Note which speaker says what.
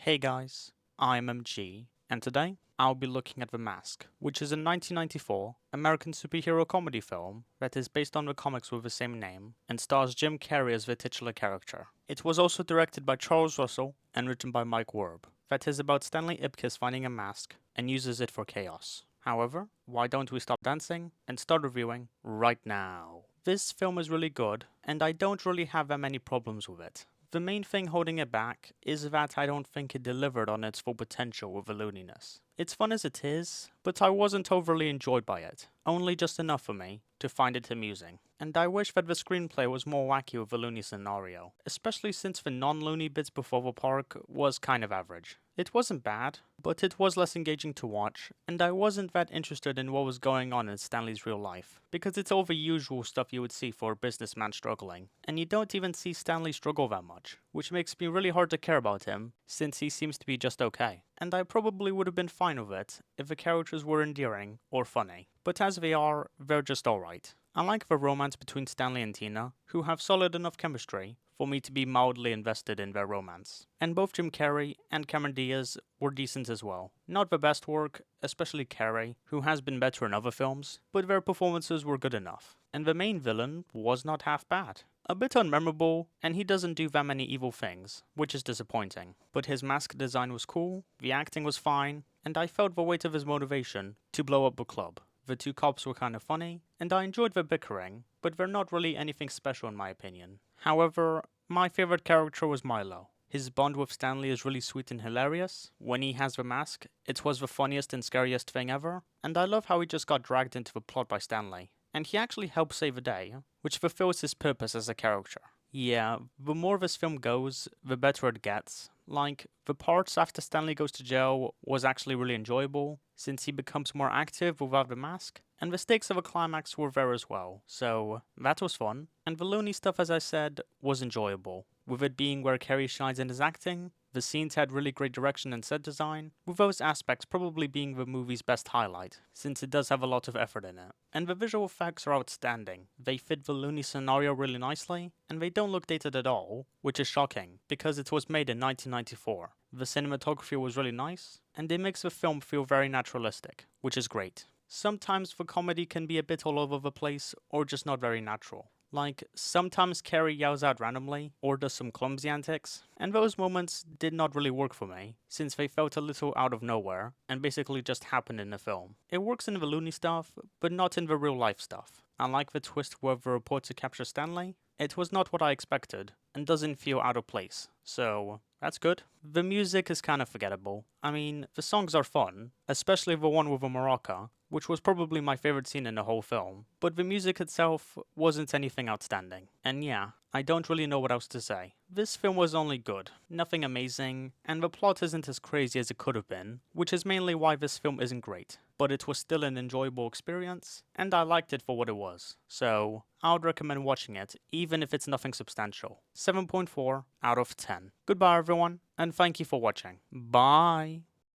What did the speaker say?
Speaker 1: Hey guys, I'm MG, and today I'll be looking at The Mask, which is a 1994 American superhero comedy film that is based on the comics with the same name and stars Jim Carrey as the titular character. It was also directed by Charles Russell and written by Mike Werb. That is about Stanley Ipkiss finding a mask and uses it for chaos. However, why don't we stop dancing and start reviewing right now? This film is really good, and I don't really have that many problems with it. The main thing holding it back is that I don't think it delivered on its full potential with the looniness. It's fun as it is, but I wasn't overly enjoyed by it, only just enough for me to find it amusing. And I wish that the screenplay was more wacky with the loony scenario, especially since the non-loony bits before the park was kind of average. It wasn't bad, but it was less engaging to watch, and I wasn't that interested in what was going on in Stanley's real life, because it's all the usual stuff you would see for a businessman struggling, and you don't even see Stanley struggle that much, which makes me really hard to care about him, since he seems to be just okay. And I probably would have been fine with it if the characters were endearing or funny, but as they are, they're just alright. I like the romance between Stanley and Tina, who have solid enough chemistry for me to be mildly invested in their romance. And both Jim Carrey and Cameron Diaz were decent as well. Not the best work, especially Carrey, who has been better in other films, but their performances were good enough. And the main villain was not half bad. A bit unmemorable, and he doesn't do that many evil things, which is disappointing. But his mask design was cool, the acting was fine, and I felt the weight of his motivation to blow up the club. The two cops were kind of funny, and I enjoyed their bickering, but they're not really anything special in my opinion. However, my favorite character was Milo. His bond with Stanley is really sweet and hilarious. When he has the mask, it was the funniest and scariest thing ever, and I love how he just got dragged into the plot by Stanley. And he actually helped save the day, which fulfills his purpose as a character. Yeah, the more this film goes, the better it gets. Like, the parts after Stanley goes to jail was actually really enjoyable, since he becomes more active without the mask, and the stakes of a climax were there as well, so that was fun. And the loony stuff, as I said, was enjoyable, with it being where Carrey shines in his acting. The scenes had really great direction and set design, with those aspects probably being the movie's best highlight, since it does have a lot of effort in it. And the visual effects are outstanding. They fit the loony scenario really nicely, and they don't look dated at all, which is shocking, because it was made in 1994. The cinematography was really nice, and it makes the film feel very naturalistic, which is great. Sometimes the comedy can be a bit all over the place, or just not very natural. Like, sometimes Carrey yells out randomly, or does some clumsy antics, and those moments did not really work for me, since they felt a little out of nowhere, and basically just happened in the film. It works in the loony stuff, but not in the real life stuff. I like the twist where the reporter captures Stanley. It was not what I expected, and doesn't feel out of place, so that's good. The music is kind of forgettable. I mean, the songs are fun, especially the one with a maraca, which was probably my favorite scene in the whole film, but the music itself wasn't anything outstanding. And yeah, I don't really know what else to say. This film was only good, nothing amazing, and the plot isn't as crazy as it could have been, which is mainly why this film isn't great. But it was still an enjoyable experience, and I liked it for what it was. So, I would recommend watching it, even if it's nothing substantial. 7.4 out of 10. Goodbye everyone, and thank you for watching. Bye!